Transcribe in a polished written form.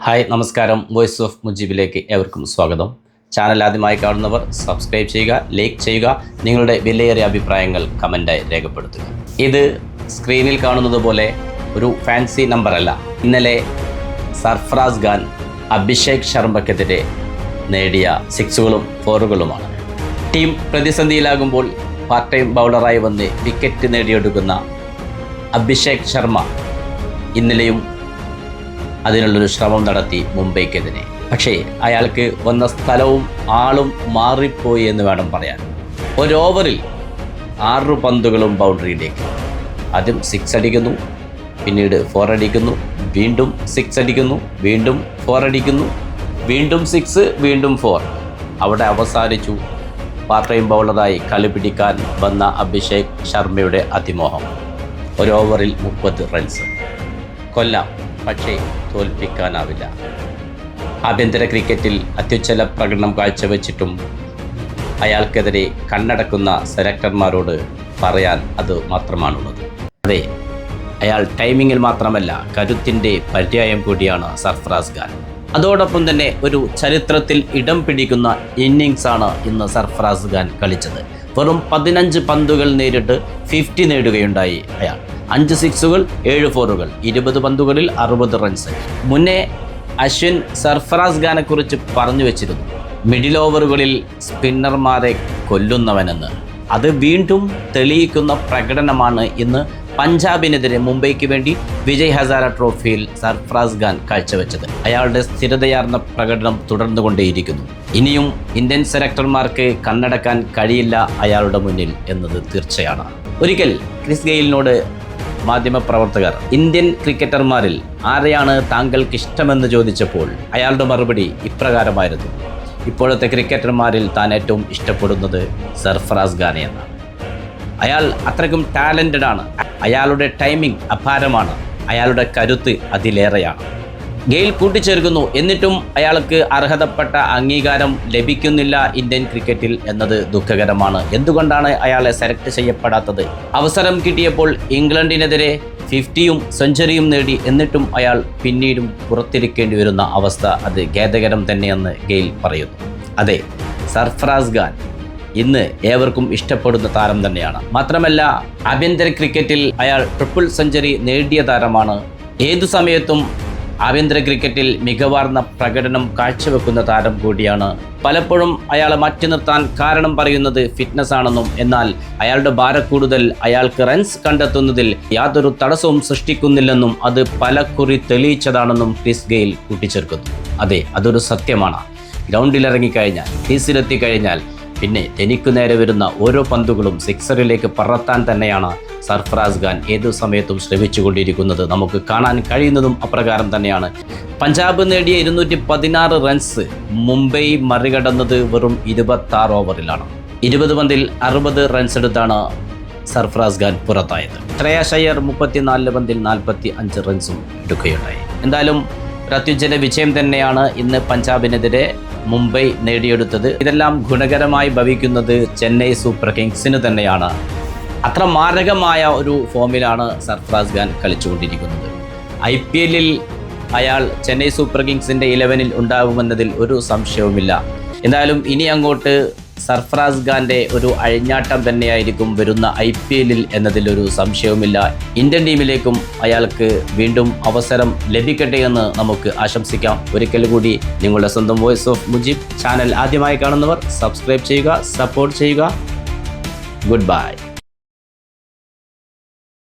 Hi നമസ്കാരം. Voice of മുജീബിലേക്ക് ഏവർക്കും സ്വാഗതം. ചാനൽ ആദ്യമായി കാണുന്നവർ സബ്സ്ക്രൈബ് ചെയ്യുക, ലൈക്ക് ചെയ്യുക, നിങ്ങളുടെ വിലയേറിയ അഭിപ്രായങ്ങൾ കമൻറ്റായി രേഖപ്പെടുത്തുക. ഇത് സ്ക്രീനിൽ കാണുന്നത് പോലെ ഒരു ഫാൻസി നമ്പറല്ല. ഇന്നലെ സർഫറാസ് ഖാൻ അഭിഷേക് ശർമ്മയ്ക്കെതിരെ നേടിയ 6കളും 4കളുമാണ്. ടീം പ്രതിസന്ധിയിലാകുമ്പോൾ പാർട്ട് ടൈം ബൗളറായി വന്ന് വിക്കറ്റ് നേടിയെടുക്കുന്ന അഭിഷേക് ശർമ്മ ഇന്നലെയും അതിനുള്ളൊരു ശ്രമം നടത്തി മുംബൈക്കെതിരെ. പക്ഷേ അയാൾക്ക് വന്ന സ്ഥലവും ആളും മാറിപ്പോയി എന്ന് വേണം പറയാൻ. ഒരു ഓവറിൽ 6 പന്തുകളും ബൗണ്ടറിയിലേക്ക്. ആദ്യം 6 അടിക്കുന്നു, പിന്നീട് 4 അടിക്കുന്നു, വീണ്ടും 6 അടിക്കുന്നു, വീണ്ടും 4 അടിക്കുന്നു, വീണ്ടും 6, വീണ്ടും 4. അവിടെ അവസാനിച്ചു പാർട്ട് ടൈം ബൗളറായി കളി പിടിക്കാൻ വന്ന അഭിഷേക് ശർമ്മയുടെ അതിമോഹം. ഒരു ഓവറിൽ 30 റൺസ് കൊല്ലാം, പക്ഷേ തോൽപ്പിക്കാനാവില്ല. ആഭ്യന്തര ക്രിക്കറ്റിൽ അത്യുജ്വല പ്രകടനം കാഴ്ചവെച്ചിട്ടും അയാൾക്കെതിരെ കണ്ണടക്കുന്ന സെലക്ടർമാരോട് പറയാൻ അത് മാത്രമാണുള്ളത്. അതെ, അയാൾ ടൈമിങ്ങിൽ മാത്രമല്ല കരുത്തിൻ്റെ പര്യായം കൂടിയാണ് സർഫറാസ് ഖാൻ. അതോടൊപ്പം തന്നെ ഒരു ചരിത്രത്തിൽ ഇടം പിടിക്കുന്ന ഇന്നിങ്സാണ് ഇന്ന് സർഫറാസ് ഖാൻ കളിച്ചത്. വെറും 15 പന്തുകൾ നേരിട്ട് 50 നേടുകയുണ്ടായി അയാൾ. 5 6കൾ, 7 4കൾ, 20 പന്തുകളിൽ 60 റൺസ്. മുന്നേ അശ്വിൻ സർഫറാസ് ഖാനെ കുറിച്ച് പറഞ്ഞു വെച്ചിരുന്നു, മിഡിൽ ഓവറുകളിൽ സ്പിന്നർമാരെ കൊല്ലുന്നവനെന്ന്. അത് വീണ്ടും തെളിയിക്കുന്ന പ്രകടനമാണ് ഇന്ന് പഞ്ചാബിനെതിരെ മുംബൈക്ക് വേണ്ടി വിജയ് ഹസാര ട്രോഫിയിൽ സർഫറാസ് ഖാൻ കാഴ്ചവെച്ചത്. അയാളുടെ സ്ഥിരതയാർന്ന പ്രകടനം തുടർന്നുകൊണ്ടേയിരിക്കുന്നു. ഇനിയും ഇന്ത്യൻ സെലക്ടർമാർക്ക് കണ്ണടക്കാൻ കഴിയില്ല അയാളുടെ മുന്നിൽ എന്നത് തീർച്ചയാണ്. ഒരിക്കൽ ക്രിസ് ഗെയിലിനോട് മാധ്യമപ്രവർത്തകർ ഇന്ത്യൻ ക്രിക്കറ്റർമാരിൽ ആരെയാണ് താങ്കൾക്ക് ഇഷ്ടമെന്ന് ചോദിച്ചപ്പോൾ അയാളുടെ മറുപടി ഇപ്രകാരമായിരുന്നു: ഇപ്പോഴത്തെ ക്രിക്കറ്റർമാരിൽ താൻ ഏറ്റവും ഇഷ്ടപ്പെടുന്നത് സർഫറാസ് ഖാനെ എന്നാണ്. അയാൾ അത്രയ്ക്കും ടാലൻറ്റഡ് ആണ്. അയാളുടെ ടൈമിംഗ് അപാരമാണ്. അയാളുടെ കരുത്ത് അതിലേറെയാണ്. ഗെയിൽ കൂട്ടിച്ചേർക്കുന്നു. എന്നിട്ടും അയാൾക്ക് അർഹതപ്പെട്ട അംഗീകാരം ലഭിക്കുന്നില്ല ഇന്ത്യൻ ക്രിക്കറ്റിൽ എന്നത് ദുഃഖകരമാണ്. എന്തുകൊണ്ടാണ് അയാളെ സെലക്ട് ചെയ്യപ്പെടാത്തത്? അവസരം കിട്ടിയപ്പോൾ ഇംഗ്ലണ്ടിനെതിരെ 50യും സെഞ്ചുറിയും നേടി. എന്നിട്ടും അയാൾ പിന്നീടും പുറത്തിരിക്കേണ്ടി വരുന്ന അവസ്ഥ അത് ഖേദകരം തന്നെയെന്ന് ഗെയിൽ പറയുന്നു. അതെ, സർഫറാസ് ഖാൻ ഇന്ന് ഏവർക്കും ഇഷ്ടപ്പെടുന്ന താരം തന്നെയാണ്. മാത്രമല്ല ആഭ്യന്തര ക്രിക്കറ്റിൽ അയാൾ ട്രിപ്പിൾ സെഞ്ചുറി നേടിയ താരമാണ്. ഏതു സമയത്തും ആഭ്യന്തര ക്രിക്കറ്റിൽ മികവാർന്ന പ്രകടനം കാഴ്ചവെക്കുന്ന താരം കൂടിയാണ്. പലപ്പോഴും അയാളെ മാറ്റി നിർത്താൻ കാരണം പറയുന്നത് ഫിറ്റ്നസ് ആണെന്നും, എന്നാൽ അയാളുടെ ഭാരക്കൂടുതൽ അയാൾക്ക് റൺസ് കണ്ടെത്തുന്നതിൽ യാതൊരു തടസ്സവും സൃഷ്ടിക്കുന്നില്ലെന്നും അത് പലക്കുറി തെളിയിച്ചതാണെന്നും ക്രിസ് ഗെയിൽ കൂട്ടിച്ചേർക്കുന്നു. അതെ, അതൊരു സത്യമാണ്. ഗ്രൗണ്ടിലിറങ്ങിക്കഴിഞ്ഞാൽ, ക്രീസിലെത്തിക്കഴിഞ്ഞാൽ പിന്നെ തനിക്കു നേരെ വരുന്ന ഓരോ പന്തുകളും സിക്സറിലേക്ക് പറത്താൻ തന്നെയാണ് സർഫറാസ് ഖാൻ ഏതു സമയത്തും ശ്രമിച്ചുകൊണ്ടിരിക്കുന്നത്. നമുക്ക് കാണാൻ കഴിയുന്നതും അപ്രകാരം തന്നെയാണ്. പഞ്ചാബ് നേടിയ 216 റൺസ് മുംബൈ മറികടന്നത് വെറും 26 ഓവറിലാണ്. 20 പന്തിൽ 60 റൺസ് എടുത്താണ് സർഫറാസ് ഖാൻ പുറത്തായത്. ശ്രേയസ് അയ്യർ 34 പന്തിൽ 45 റൺസും എടുക്കുകയുണ്ടായി. എന്തായാലും ഒരു അത്യുജ്വല വിജയം തന്നെയാണ് ഇന്ന് പഞ്ചാബിനെതിരെ മുംബൈ നേടിയെടുത്തത്. ഇതെല്ലാം ഗുണകരമായി ഭവിക്കുന്നത് ചെന്നൈ സൂപ്പർ കിങ്സിന് തന്നെയാണ്. അത്ര മാരകമായ ഒരു ഫോമിലാണ് സർഫറാസ് ഖാൻ കളിച്ചുകൊണ്ടിരിക്കുന്നത്. IPL-ൽ അയാൾ ചെന്നൈ സൂപ്പർ കിങ്സിൻ്റെ 11-ൽ ഉണ്ടാകുമെന്നതിൽ ഒരു സംശയവുമില്ല. എന്തായാലും ഇനി അങ്ങോട്ട് സർഫറാസ് ഖാൻ്റെ ഒരു അഴിഞ്ഞാട്ടം തന്നെയായിരിക്കും വരുന്ന IPL-ൽ എന്നതിലൊരു സംശയവുമില്ല. ഇന്ത്യൻ ടീമിലേക്കും അയാൾക്ക് വീണ്ടും അവസരം ലഭിക്കട്ടെ എന്ന് നമുക്ക് ആശംസിക്കാം. ഒരിക്കൽ കൂടി നിങ്ങളുടെ സ്വന്തം വോയിസ് ഓഫ് മുജീബ് ചാനൽ ആദ്യമായി കാണുന്നവർ സബ്സ്ക്രൈബ് ചെയ്യുക, സപ്പോർട്ട് ചെയ്യുക. Good bye.